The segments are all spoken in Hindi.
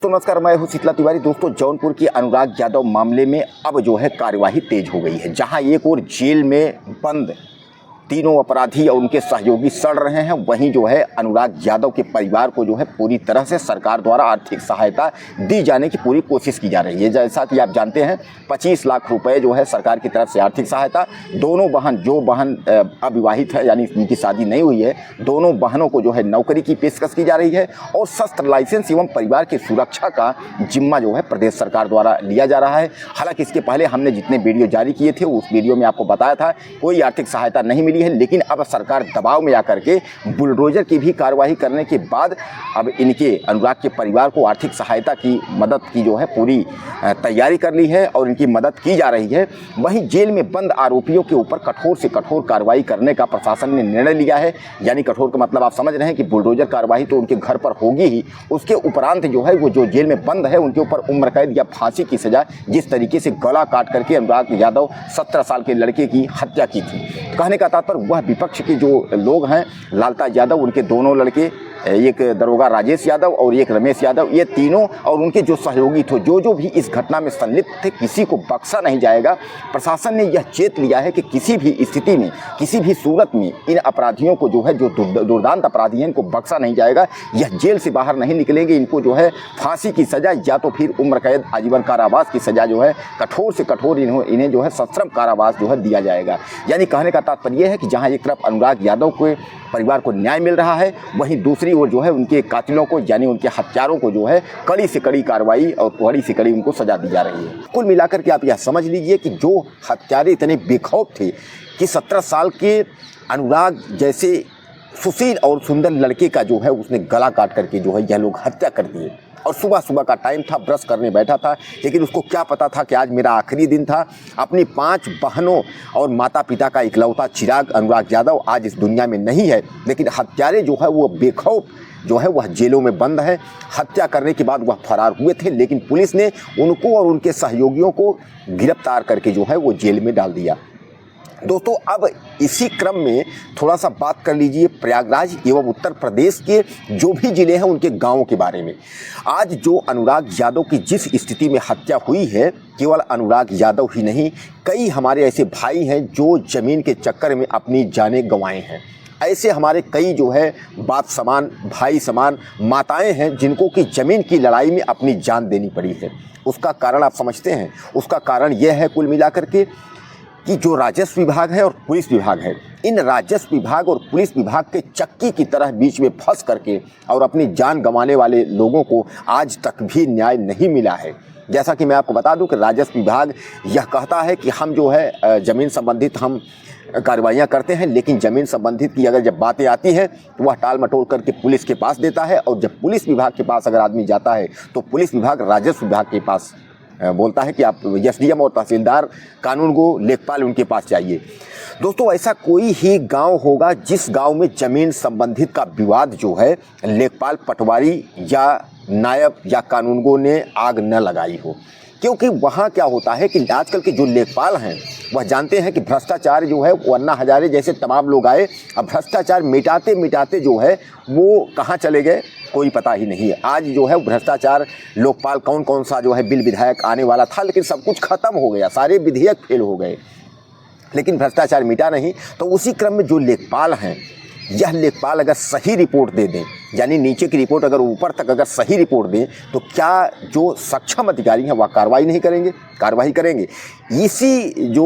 तो नमस्कार, मैं हूं शीतला तिवारी। दोस्तों, जौनपुर की अनुराग यादव मामले में अब जो है कार्यवाही तेज हो गई है। जहां एक और जेल में बंद तीनों अपराधी और उनके सहयोगी सड़ रहे हैं, वहीं जो है अनुराग यादव के परिवार को जो है पूरी तरह से सरकार द्वारा आर्थिक सहायता दी जाने की पूरी कोशिश की जा रही है। जैसा कि आप जानते हैं, 25 लाख रुपए जो है सरकार की तरफ से आर्थिक सहायता। दोनों बहन, जो बहन अविवाहित है यानी जिनकी शादी नहीं हुई है, दोनों बहनों को जो है नौकरी की पेशकश की जा रही है और शस्त्र लाइसेंस एवं परिवार की सुरक्षा का जिम्मा जो है प्रदेश सरकार द्वारा लिया जा रहा है। हालांकि इसके पहले हमने जितने वीडियो जारी किए थे, उस वीडियो में आपको बताया था कोई आर्थिक सहायता नहीं मिली है, लेकिन अब सरकार दबाव में आकर के बुलडोजर की भी कार्रवाई करने के बाद अब इनके अनुराग के परिवार को आर्थिक सहायता की मदद की जो है पूरी तैयारी कर ली है और इनकी मदद की जा रही है। वहीं जेल में बंद आरोपियों के ऊपर कठोर से कठोर कार्रवाई करने का प्रशासन ने निर्णय लिया है। यानी कठोर का मतलब आप समझ रहे हैं कि बुलडोजर कार्रवाई तो उनके घर पर होगी ही, उसके उपरांत जो है वो जो जेल में बंद है उनके ऊपर उम्र कैद या फांसी की सजा, जिस तरीके से गला काट करके अनुराग यादव 17 साल के लड़के की हत्या की थी। कहने का तात्पर्य वह विपक्ष के जो लोग हैं, लालता यादव, उनके दोनों लड़के, एक दरोगा राजेश यादव और एक रमेश यादव, ये तीनों और उनके जो सहयोगी थे, जो भी इस घटना में संलिप्त थे, किसी को बख्शा नहीं जाएगा। प्रशासन ने यह चेत लिया है कि किसी भी स्थिति में, किसी भी सूरत में इन अपराधियों को जो है, जो दुर्दांत अपराधी हैं, इनको बख्शा नहीं जाएगा। यह जेल से बाहर नहीं निकलेंगे। इनको जो है फांसी की सजा या तो फिर उम्र कैद, आजीवन कारावास की सजा जो है, कठोर से कठोर इन्हें जो है सश्रम कारावास जो है दिया जाएगा। यानी कहने का तात्पर्य है कि जहाँ एक तरफ अनुराग यादव के परिवार को न्याय मिल रहा है, वहीं दूसरी ओर जो है उनके कातिलों को यानी उनके हत्यारों को जो है कड़ी से कड़ी कार्रवाई और कड़ी से कड़ी उनको सजा दी जा रही है। कुल मिलाकर के आप यह समझ लीजिए कि जो हत्यारे इतने बेखौफ थे कि 17 साल के अनुराग जैसे सुशील और सुंदर लड़के का जो है उसने गला काट करके जो है यह लोग हत्या कर दिए। और सुबह सुबह का टाइम था, ब्रश करने बैठा था, लेकिन उसको क्या पता था कि आज मेरा आखिरी दिन था। अपनी 5 बहनों और माता पिता का इकलौता चिराग अनुराग यादव आज इस दुनिया में नहीं है, लेकिन हत्यारे जो है वो बेखौफ जो है वह जेलों में बंद है। हत्या करने के बाद वह फरार हुए थे, लेकिन पुलिस ने उनको और उनके सहयोगियों को गिरफ्तार करके जो है वो जेल में डाल दिया। दोस्तों, अब इसी क्रम में थोड़ा सा बात कर लीजिए प्रयागराज एवं उत्तर प्रदेश के जो भी ज़िले हैं उनके गांवों के बारे में। आज जो अनुराग यादव की जिस स्थिति में हत्या हुई है, केवल अनुराग यादव ही नहीं, कई हमारे ऐसे भाई हैं जो ज़मीन के चक्कर में अपनी जानें गंवाए हैं। ऐसे हमारे कई जो है बाप समान, भाई समान माताएं हैं जिनको कि ज़मीन की लड़ाई में अपनी जान देनी पड़ी है। उसका कारण आप समझते हैं? उसका कारण यह है कुल मिलाकर के कि जो राजस्व विभाग है और पुलिस विभाग है, इन राजस्व विभाग और पुलिस विभाग के चक्की की तरह बीच में फंस करके और अपनी जान गंवाने वाले लोगों को आज तक भी न्याय नहीं मिला है। जैसा कि मैं आपको बता दूं कि राजस्व विभाग यह कहता है कि हम जो है ज़मीन संबंधित हम कार्रवाइयाँ करते हैं, लेकिन ज़मीन संबंधित की अगर जब बातें आती हैं तो वह टाल मटोल करके पुलिस के पास देता है, और जब पुलिस विभाग के पास अगर आदमी जाता है तो पुलिस विभाग राजस्व विभाग के पास बोलता है कि आप एसडीएम और तहसीलदार, कानून को लेखपाल उनके पास चाहिए। दोस्तों, ऐसा कोई ही गांव होगा जिस गांव में ज़मीन संबंधित का विवाद जो है लेखपाल, पटवारी या नायब या कानूनगो ने आग न लगाई हो। क्योंकि वहाँ क्या होता है कि आजकल के जो लेखपाल हैं वह जानते हैं कि भ्रष्टाचार जो है वो अन्ना हजारे जैसे तमाम लोग आए, अब भ्रष्टाचार मिटाते मिटाते जो है वो कहाँ चले गए कोई पता ही नहीं है। आज जो है भ्रष्टाचार, लोकपाल कौन कौन सा जो है बिल विधायक आने वाला था, लेकिन सब कुछ खत्म हो गया, सारे विधेयक फेल हो गए, लेकिन भ्रष्टाचार मिटा नहीं। तो उसी क्रम में जो लेखपाल हैं, यह लेखपाल अगर सही रिपोर्ट दे दें, यानी नीचे की रिपोर्ट अगर ऊपर तक अगर सही रिपोर्ट दें, तो क्या जो सक्षम अधिकारी हैं वह कार्रवाई नहीं करेंगे? कार्रवाई करेंगे। इसी जो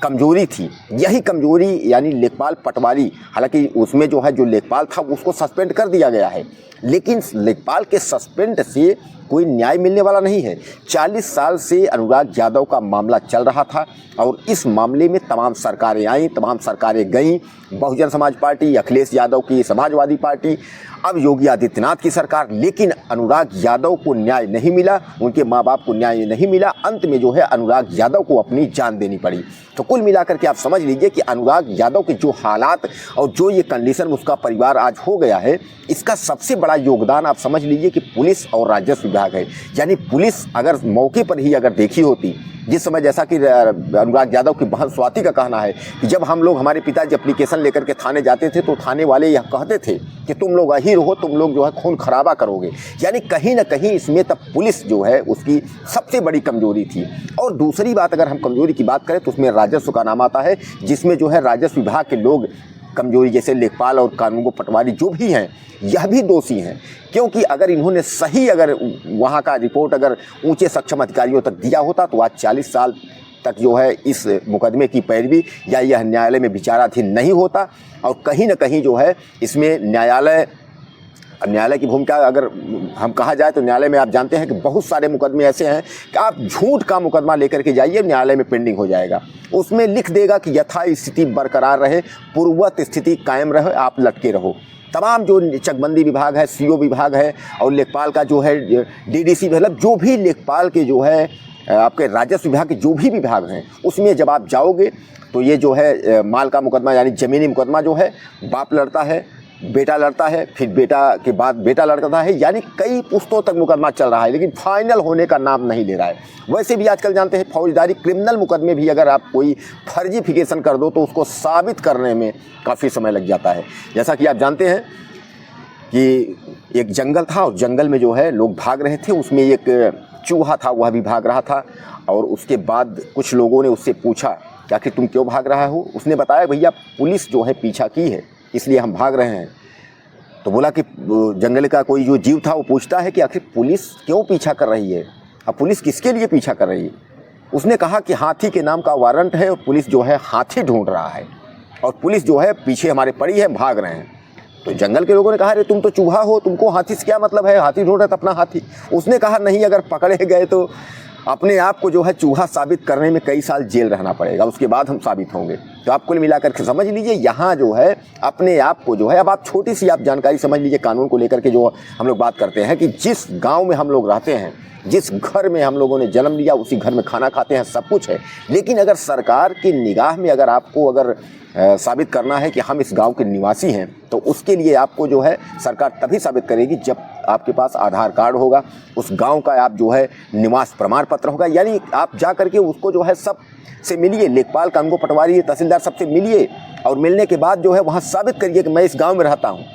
कमजोरी थी, यही कमजोरी यानी लेखपाल, पटवारी, हालांकि उसमें जो है जो लेखपाल था उसको सस्पेंड कर दिया गया है, लेकिन लेखपाल के सस्पेंड से कोई न्याय मिलने वाला नहीं है। 40 साल से अनुराग यादव का मामला चल रहा था और इस मामले में तमाम सरकारें आईं, तमाम सरकारें गईं, बहुजन समाज पार्टी, अखिलेश यादव की समाजवादी पार्टी, अब योगी आदित्यनाथ की सरकार, लेकिन अनुराग यादव को न्याय नहीं मिला, उनके माँ बाप को न्याय नहीं मिला। अंत में जो है अनुराग यादव को अपनी जान देनी पड़ी। तो कुल मिलाकर के आप समझ लीजिए कि अनुराग यादव के जो हालात और जो ये कंडीशन उसका परिवार आज हो गया है, इसका सबसे बड़ा योगदान आप समझ लीजिए कि पुलिस और राजस्व विभाग है। यानी पुलिस अगर मौके पर ही अगर देखी होती जिस समय जैसा कि अनुराग यादव की बहन स्वाति का कहना है कि जब हम लोग हमारे पिताजी एप्लीकेशन लेकर के थाने जाते थे तो थाने वाले यह कहते थे कि तुम लोग अहीर हो, तुम लोग जो है खून खराबा करोगे। यानी कहीं ना कहीं इसमें तब पुलिस जो है उसकी सबसे बड़ी कमजोरी थी। और दूसरी बात, अगर हम कमजोरी की बात करें तो उसमें राजस्व का नाम आता है, जिसमें जो है राजस्व विभाग के लोग कमजोरी, जैसे लेखपाल और कानून को पटवारी जो भी हैं, यह भी दोषी हैं। क्योंकि अगर इन्होंने सही अगर वहाँ का रिपोर्ट अगर ऊंचे सक्षम अधिकारियों तक दिया होता तो आज 40 साल तक जो है इस मुकदमे की पैरवी या यह न्यायालय में विचाराधीन नहीं होता। और कहीं ना कहीं जो है इसमें न्यायालय की भूमिका अगर हम कहा जाए तो न्यायालय में आप जानते हैं कि बहुत सारे मुकदमे ऐसे हैं कि आप झूठ का मुकदमा लेकर के जाइए, न्यायालय में पेंडिंग हो जाएगा। उसमें लिख देगा कि यथा स्थिति बरकरार रहे, पूर्ववत स्थिति कायम रहे, आप लटके रहो। तमाम जो चकबंदी विभाग है, सीओ विभाग है और लेखपाल का जो है डीडीसी, मतलब जो भी लेखपाल के जो है आपके राजस्व विभाग के जो भी विभाग हैं, उसमें जब आप जाओगे तो ये जो है माल का मुकदमा यानी ज़मीनी मुकदमा जो है बाप लड़ता है, बेटा लड़ता है, फिर बेटा के बाद बेटा लड़ता है, यानी कई पुश्तों तक मुकदमा चल रहा है, लेकिन फाइनल होने का नाम नहीं ले रहा है। वैसे भी आजकल जानते हैं फौजदारी क्रिमिनल मुकदमे भी अगर आप कोई फर्जीफिकेशन कर दो तो उसको साबित करने में काफ़ी समय लग जाता है। जैसा कि आप जानते हैं कि एक जंगल था और जंगल में जो है लोग भाग रहे थे, उसमें एक चूहा था, वह भी भाग रहा था। और उसके बाद कुछ लोगों ने उससे पूछा कि आखिर तुम क्यों भाग रहा हो? उसने बताया भैया पुलिस जो है पीछा की है इसलिए हम भाग रहे हैं। तो बोला कि जंगल का कोई जो जीव था वो पूछता है कि आखिर पुलिस क्यों पीछा कर रही है, अब पुलिस किसके लिए पीछा कर रही है? उसने कहा कि हाथी के नाम का वारंट है और पुलिस जो है हाथी ढूंढ रहा है और पुलिस जो है पीछे हमारे पड़ी है, भाग रहे हैं। तो जंगल के लोगों ने कहा अरे तुम तो चूहा हो, तुमको हाथी से क्या मतलब है, हाथी ढूंढ रहा था अपना हाथी। उसने कहा नहीं, अगर पकड़े गए तो अपने आप को जो है चूहा साबित करने में कई साल जेल रहना पड़ेगा, उसके बाद हम साबित होंगे। तो आप कुल मिलाकर के समझ लीजिए यहाँ जो है अपने आप को जो है, अब आप छोटी सी आप जानकारी समझ लीजिए कानून को लेकर के जो हम लोग बात करते हैं कि जिस गांव में हम लोग रहते हैं, जिस घर में हम लोगों ने जन्म लिया, उसी घर में खाना खाते हैं, सब कुछ है। लेकिन अगर सरकार की निगाह में अगर आपको अगर साबित करना है कि हम इस गांव के निवासी हैं तो उसके लिए आपको जो है सरकार तभी साबित करेगी जब आपके पास आधार कार्ड होगा, उस गांव का आप जो है निवास प्रमाण पत्र होगा। यानी आप जा करके उसको जो है सब से मिलिए, लेखपाल, कानून पटवारी, तहसीलदार, सबसे मिलिए और मिलने के बाद जो है वहाँ साबित करिए कि मैं इस गाँव में रहता हूँ।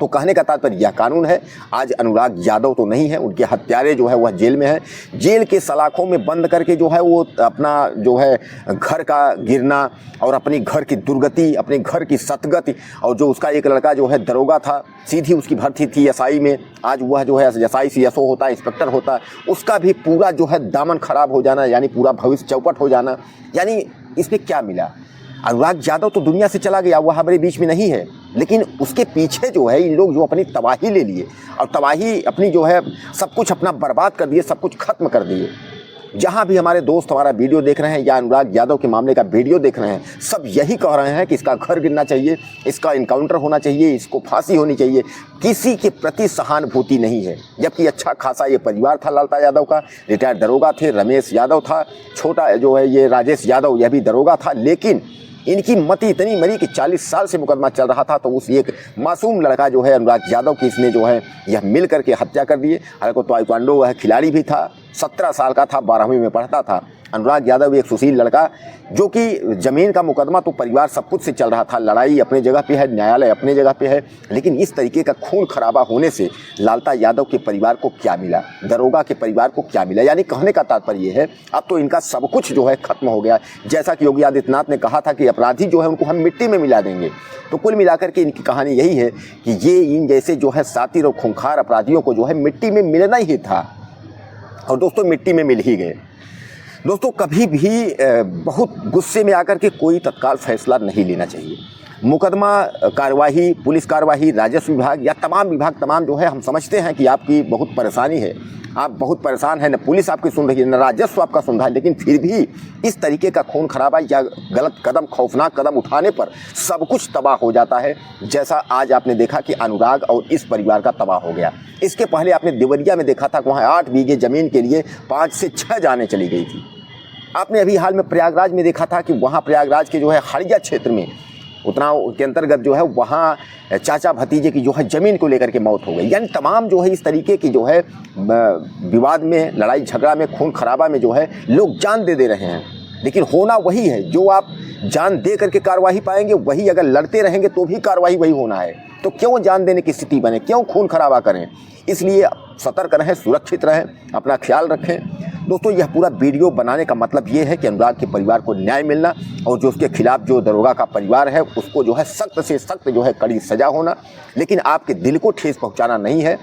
तो कहने का तात्पर्य यह कानून है। आज अनुराग यादव तो नहीं है, उनके हत्यारे जो है वह जेल में है। जेल के सलाखों में बंद करके जो है वो अपना जो है घर का गिरना और अपनी घर की दुर्गति, अपने घर की सतगति, और जो उसका एक लड़का जो है दरोगा था, सीधी उसकी भर्ती थी एसआई में, आज वह जो है एसआई से एसओ होता है, इंस्पेक्टर होता है, उसका भी पूरा जो है दामन खराब हो जाना, यानी पूरा भविष्य चौपट हो जाना। यानी इसमें क्या मिला? अनुराग यादव तो दुनिया से चला गया, वह हमारे बीच में नहीं है, लेकिन उसके पीछे जो है इन लोग जो अपनी तबाही ले लिए और तबाही अपनी जो है सब कुछ अपना बर्बाद कर दिए, सब कुछ खत्म कर दिए। जहाँ भी हमारे दोस्त हमारा वीडियो देख रहे हैं या अनुराग यादव के मामले का वीडियो देख रहे हैं, सब यही कह रहे हैं कि इसका घर गिरना चाहिए, इसका इनकाउंटर होना चाहिए, इसको फांसी होनी चाहिए। किसी के प्रति सहानुभूति नहीं है, जबकि अच्छा खासा ये परिवार था लालता यादव का, रिटायर्ड दरोगा थे, रमेश यादव था, छोटा जो है ये राजेश यादव, यह भी दरोगा था। लेकिन इनकी मति इतनी मरी कि 40 साल से मुकदमा चल रहा था तो उस एक मासूम लड़का जो है अनुराग यादव की इसने जो है यह मिल करके हत्या कर दिए। हालांकि ताइक्वांडो वह खिलाड़ी भी था, 17 साल का था, 12वीं में पढ़ता था। अनुराग यादव एक सुशील लड़का, जो कि ज़मीन का मुकदमा तो परिवार सब कुछ से चल रहा था, लड़ाई अपने जगह पे है, न्यायालय अपने जगह पे है, लेकिन इस तरीके का खून खराबा होने से लालता यादव के परिवार को क्या मिला, दरोगा के परिवार को क्या मिला? यानी कहने का तात्पर्य है अब तो इनका सब कुछ जो है खत्म हो गया। जैसा कि योगी आदित्यनाथ ने कहा था कि अपराधी जो है उनको हम मिट्टी में मिला देंगे, तो कुल मिलाकर के इनकी कहानी यही है कि ये इन जैसे जो है सातिर और खूंखार अपराधियों को जो है मिट्टी में मिलना ही था, और दोस्तों मिट्टी में मिल ही गए। दोस्तों कभी भी बहुत गुस्से में आकर के कोई तत्काल फैसला नहीं लेना चाहिए। मुकदमा कार्यवाही, पुलिस कार्यवाही, राजस्व विभाग या तमाम विभाग तमाम जो है, हम समझते हैं कि आपकी बहुत परेशानी है, आप बहुत परेशान हैं, न पुलिस आपकी सुन रही है, न राजस्व आपका सुन रहा है, लेकिन फिर भी इस तरीके का खून खराबा या गलत कदम, खौफनाक कदम उठाने पर सब कुछ तबाह हो जाता है। जैसा आज आपने देखा कि अनुराग और इस परिवार का तबाह हो गया। इसके पहले आपने देवरिया में देखा था कि वहाँ 8 बीघे ज़मीन के लिए 5 से 6 जानें चली गई थी। आपने अभी हाल में प्रयागराज में देखा था कि वहाँ प्रयागराज के जो है हड़िया क्षेत्र में उतना के अंतर्गत जो है वहाँ चाचा भतीजे की जो है ज़मीन को लेकर के मौत हो गई। यानी तमाम जो है इस तरीके की जो है विवाद में, लड़ाई झगड़ा में, खून खराबा में जो है लोग जान दे रहे हैं। लेकिन होना वही है, जो आप जान दे करके कार्रवाई पाएंगे वही अगर लड़ते रहेंगे तो भी कार्रवाई वही होना है। तो क्यों जान देने की स्थिति बने, क्यों खून खराबा करें। इसलिए सतर्क रहें, सुरक्षित रहें, अपना ख्याल रखें। दोस्तों यह पूरा वीडियो बनाने का मतलब ये है कि अनुराग के परिवार को न्याय मिलना और जो उसके खिलाफ जो दरोगा का परिवार है उसको जो है सख्त से सख्त जो है कड़ी सज़ा होना, लेकिन आपके दिल को ठेस पहुंचाना नहीं है।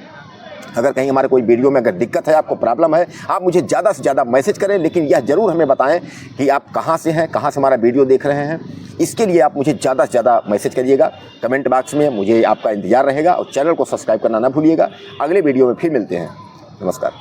अगर कहीं हमारे कोई वीडियो में अगर दिक्कत है, आपको प्रॉब्लम है, आप मुझे ज़्यादा से ज़्यादा मैसेज करें, लेकिन यह ज़रूर हमें बताएं कि आप कहाँ से हैं, कहाँ से हमारा वीडियो देख रहे हैं। इसके लिए आप मुझे ज़्यादा से ज़्यादा मैसेज करिएगा कमेंट बॉक्स में, मुझे आपका इंतजार रहेगा और चैनल को सब्सक्राइब करना ना भूलिएगा। अगले वीडियो में फिर मिलते हैं। नमस्कार।